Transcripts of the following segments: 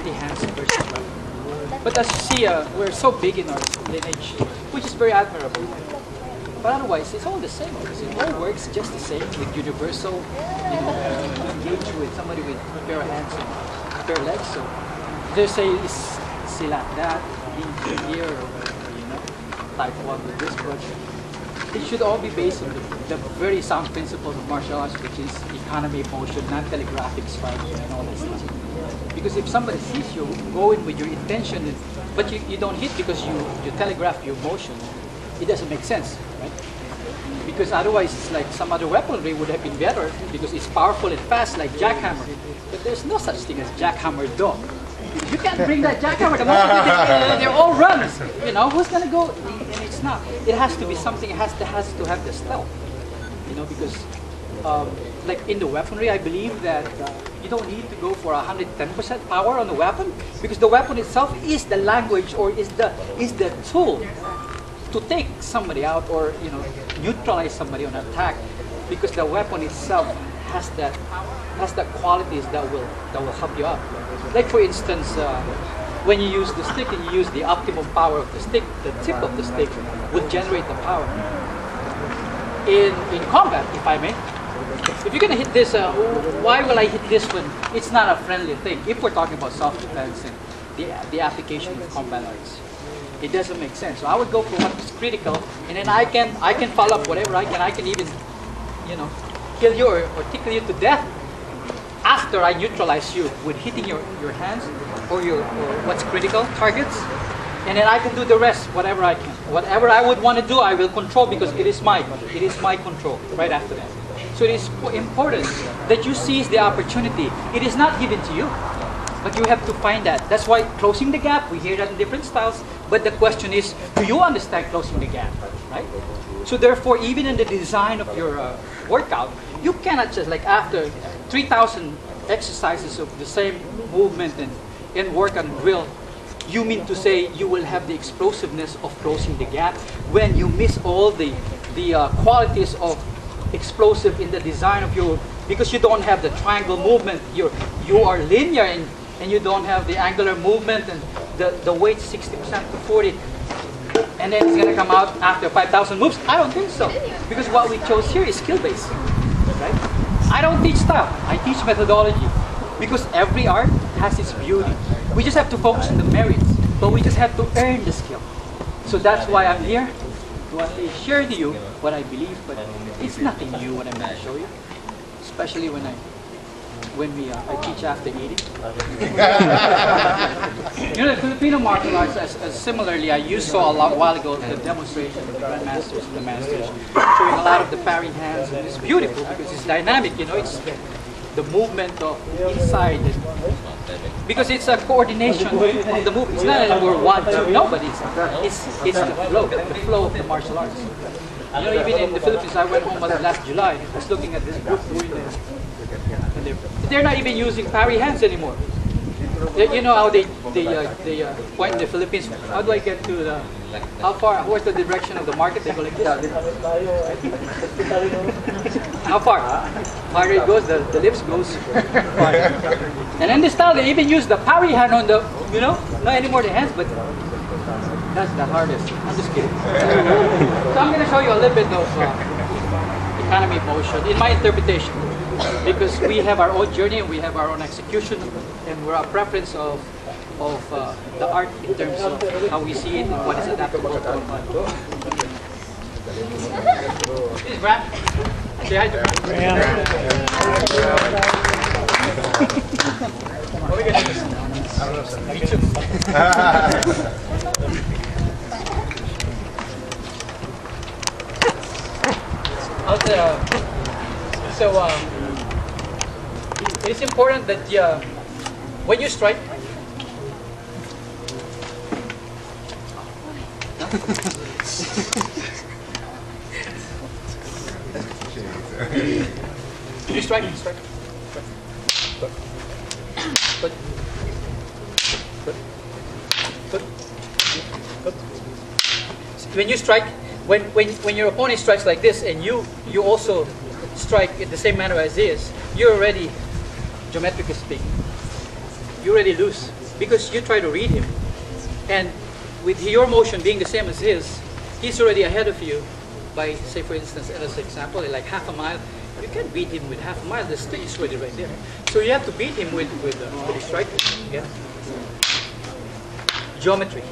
empty hands versus weapon. But as you see, we're so big in our lineage, which is very admirable. But otherwise, it's all the same because it all works just the same with universal, engage with somebody with a pair of hands and a pair of legs. So they say it's silat that, here, or type 1 with this, but it should all be based on the very sound principles of martial arts, which is economy of motion, non-telegraphic striking, and all this stuff. Because if somebody sees you going with your intention, but you don't hit because you telegraph your motion, it doesn't make sense, right? Because otherwise it's like some other weaponry would have been better because it's powerful and fast like jackhammer. But there's no such thing as jackhammer dog. You can't bring that jackhammer. The moment they're all runs. Who's gonna go? And it's not. It has to be something. It has to have the stealth. Because like in the weaponry, I believe that you don't need to go for 110% power on the weapon because the weapon itself is the language or is the tool to take somebody out or neutralize somebody on attack, because the weapon itself has that qualities that will help you out. Like for instance, when you use the stick and you use the optimum power of the stick, the tip of the stick will generate the power. In combat, if I may, if you're gonna hit this, why will I hit this when it's not a friendly thing? If we're talking about self-defense and the application of combat arts. It doesn't make sense. So I would go for what is critical, and then I can follow up whatever I can. I can even, kill you or tickle you to death after I neutralize you with hitting your hands or what's critical targets, and then I can do the rest, whatever I can. Whatever I would want to do, I will control because it is my control right after that. So it is important that you seize the opportunity. It is not given to you. But you have to find that. That's why closing the gap, we hear that in different styles, but the question is, do you understand closing the gap, right? So therefore, even in the design of your workout, you cannot just like after 3,000 exercises of the same movement and work and drill, you mean to say you will have the explosiveness of closing the gap when you miss all the qualities of explosive in the design of your, because you don't have the triangle movement, you are linear and you don't have the angular movement and the weight 60% to 40, and then it's going to come out after 5,000 moves. I don't think so, because what we chose here is skill-based, right? I don't teach style, I teach methodology, because every art has its beauty. We just have to focus on the merits, but we just have to earn the skill. So that's why I'm here, to at least share to you what I believe, but it's nothing new what I'm going to show you, especially when I teach after eating. The Filipino martial arts, as similarly, you saw a while ago the demonstration of the grandmasters and the masters showing a lot of the parrying hands, and it's beautiful because it's dynamic. It's the movement of inside, because it's a coordination of the movement. It's not that we're 1, 2, no, but it's the flow of the martial arts. Even in the Philippines, I went home last July. I was looking at this group doing this. They're not even using parry hands anymore. You know how they point in the Philippines, how do I get to the, how far, where's the direction of the market? They go like this. How far? Harder it goes, the lips goes farther. And in this style, they even use the parry hand on the, not anymore the hands, but that's the hardest. I'm just kidding. So I'm going to show you a little bit of economy of motion in my interpretation. Because we have our own journey and we have our own execution, and we're a preference of the art in terms of how we see it and what is adaptable to our mind. This is Grant. Say hi to Grant. What are we going to do? I don't know, sir. Me too. It's important that when you strike, you strike. When you strike, when your opponent strikes like this, and you also strike in the same manner as this, you're already, geometrically speaking, you already lose. because you try to read him. And with your motion being the same as his, he's already ahead of you by, say for instance, as an example, like half a mile. You can't beat him with half a mile, the stick is already right there. So you have to beat him with a strike. Yeah? Geometry.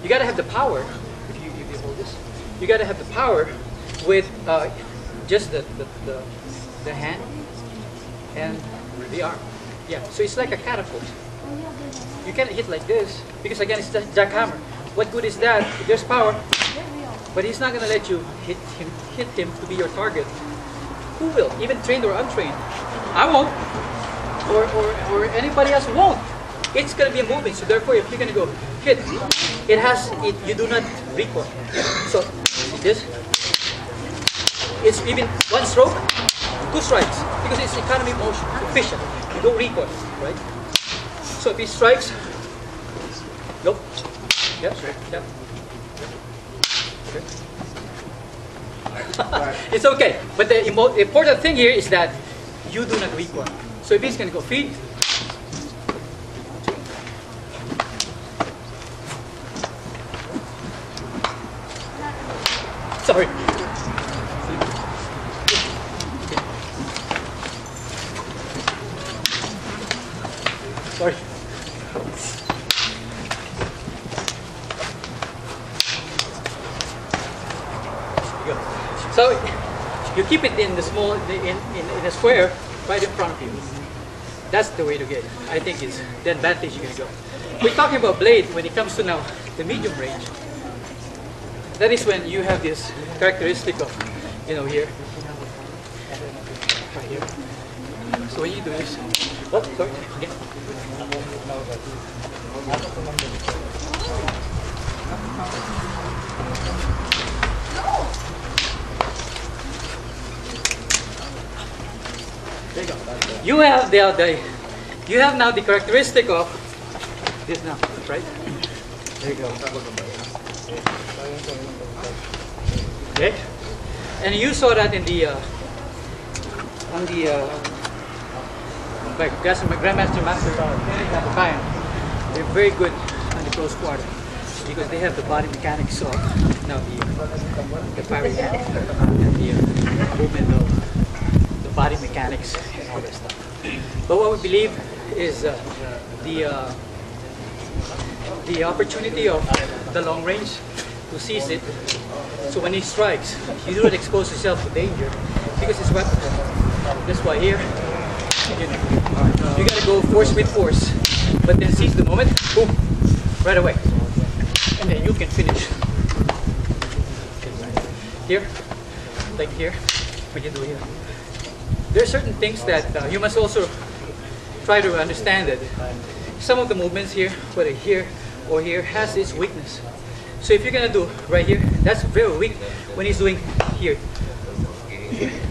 You gotta have the power, if you hold this, you gotta have the power with just the hand and the arm. Yeah, so it's like a catapult. You can't hit like this, because again, it's the jackhammer. What good is that? There's power, but he's not gonna let you hit him to be your target. Who will? Even trained or untrained. I won't, or anybody else won't. It's gonna be a movement, so therefore if you're gonna go hit, you do not recoil. So this, it's even one stroke, 2 strikes, because it's economy motion, efficient. You don't recoil, right? So if he strikes, go. Yeah, yeah. It's okay, but the important thing here is that you do not recoil. So if he's going to go feet, sorry. Sorry. So you keep it in the small, in a square right in front of you. That's the way to get it. I think it's the advantage you're gonna go. We're talking about blade when it comes to now the medium range. That is when you have this characteristic of, here, right here. So when you do this, oh, sorry, again. There you go. You have now the characteristic of this now, right? There you go. Okay. And you saw that in the like Grandmaster Master Bayan. They're very good on the close quarter because they have the body mechanics of now the firing and the movement of the body mechanics and all that stuff. But what we believe is the opportunity of the long range to seize it. So when he strikes, you do not expose yourself to danger because it's weaponized. That's why here, you gotta go force with force, but then seize the moment, boom, right away, and then you can finish. Here, like here, what you do here. There are certain things that you must also try to understand that some of the movements here, whether here or here, has its weakness. So if you're gonna do right here, that's very weak. When he's doing here,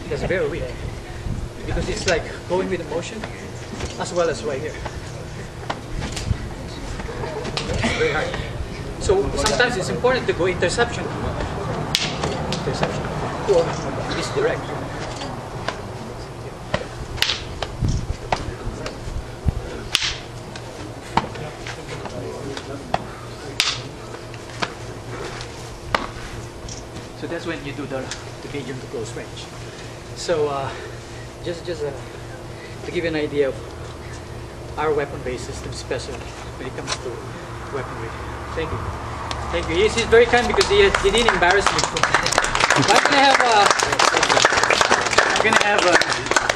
that's very weak because it's like going with the motion as well as right here. It's very hard. So sometimes it's important to go interception or this direct. So that's when you do the medium to close range. So just to give you an idea of our weapon-based system, especially when it comes to weaponry. Thank you. Thank you. He's very kind because he didn't embarrass me. I'm gonna have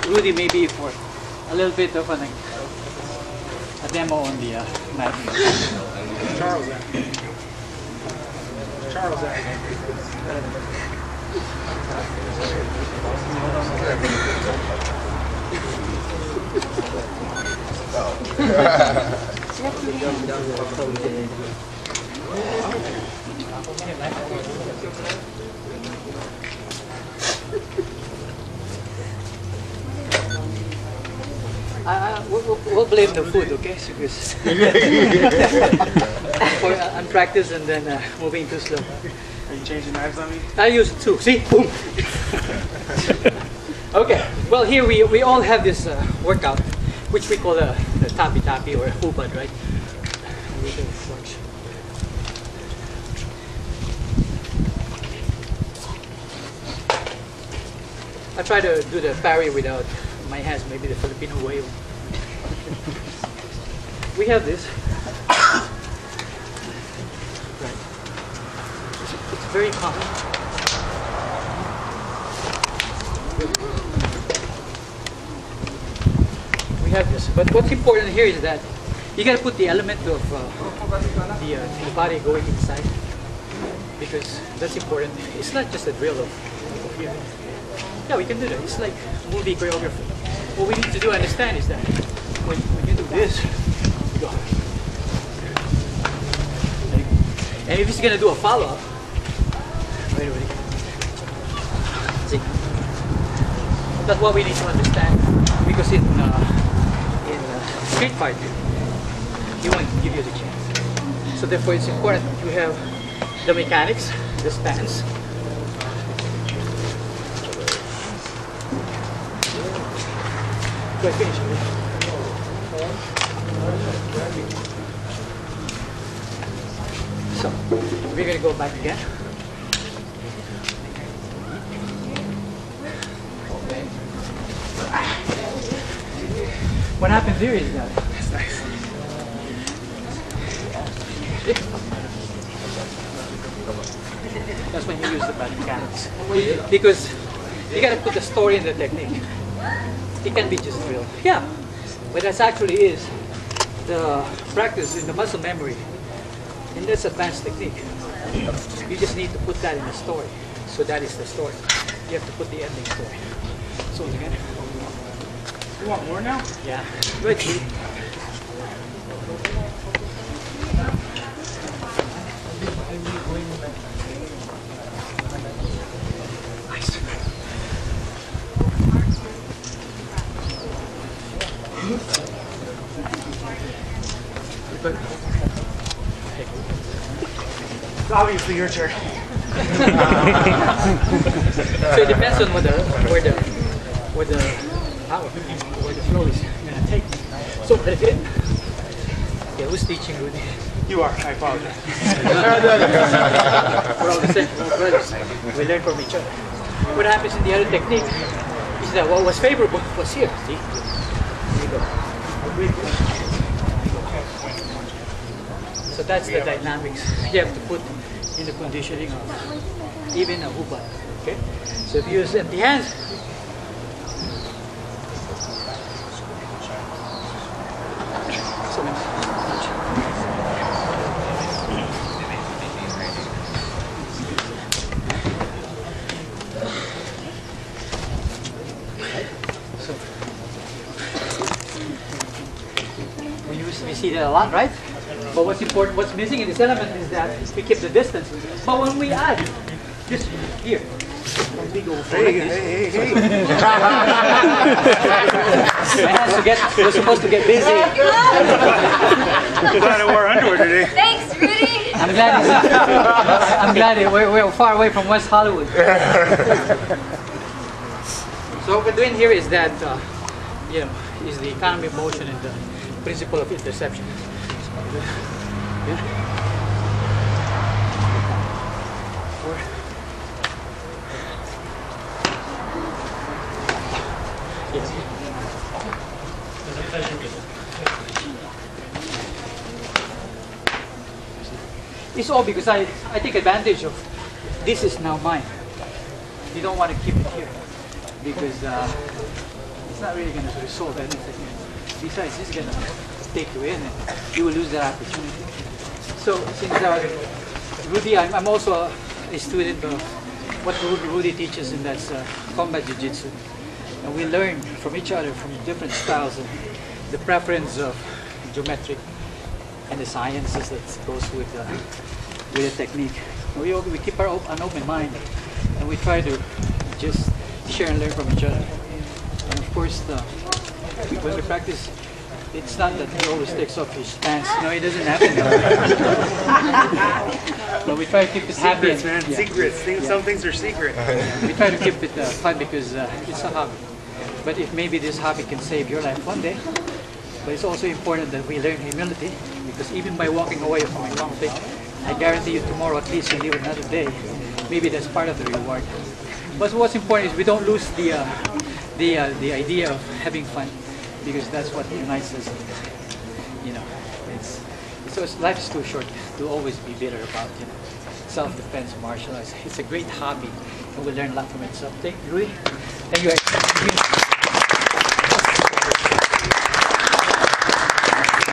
Rudy maybe for a little bit of a demo on the mat. Charles. We'll blame the food, okay? Because for unpracticed and then moving too slow. Are you changing knives on me? I use 2. See? Boom! Okay. Well, here we all have this workout, which we call the the tappy or hubad, right? Everything works. I try to do the parry without my hands, maybe the Filipino way. We have this. Right. It's very common. We have this, but what's important here is that you got to put the element of the body going inside, because that's important. It's not just a drill of here. Yeah, we can do that. It's like movie choreography. What we need to do understand is that when you do this, you go. And if he's gonna do a follow-up, wait. See, that's what we need to understand, because in street fight, he won't give you the chance. So therefore, it's important to have the mechanics, the stance. Go ahead, finish it. So, we're going to go back again. What happens here is that That's nice. that's when you use the mechanics. Because you got to put the story in the technique. It can be just drill. Yeah, but that's actually is the practice in the muscle memory. And that's advanced technique. You just need to put that in the story. So that is the story. You have to put the ending story. So again. You want more now? Yeah. Good. Nice. It's obviously your turn. So it depends on where the flow is gonna take. So that's it. Yeah, who's teaching Rudy? You are. I apologize. We're all the same, we're all brothers. We learn from each other. What happens in the other technique is that what was favorable was here. See? Here you go. So that's the dynamics you have to put in the conditioning of even a hubad. Okay? So if you use empty hands, we see that a lot, right? But what's important, what's missing in this element is that we keep the distance. But when we add this here, when we go forward like this, Hey. my hands we're supposed to get busy. I'm glad I wore underwear today. Thanks, Rudy. I'm glad we're far away from West Hollywood. So what we're doing here is that, is the economy of motion and the principle of interception. Yeah. Yes. It's all because I take advantage of this is now mine. You don't want to keep it here because it's not really going to resolve anything. Besides, this is going to take you in and you will lose that opportunity. So since Rudy, I'm also a student of what Rudy teaches, and that's combat jiu-jitsu. And we learn from each other from different styles and the preference of geometric and the sciences that goes with the technique. We keep an open mind and we try to just share and learn from each other. And of course, when we practice, it's not that he always takes off his pants. No, it doesn't happen. But we try to keep it happy. Secrets, man. Yeah. Secrets. Some things are secret. We try to keep it fun because it's a hobby. But if maybe this hobby can save your life one day, But it's also important that we learn humility, because even by walking away from the wrong thing, I guarantee you tomorrow at least you'll live another day. Maybe that's part of the reward. But what's important is we don't lose the idea of having fun, because that's what unites us. You know, life is too short to always be bitter about self-defense, martial arts. It's a great hobby, and we learn a lot from it. So thank you, Rui. Thank you.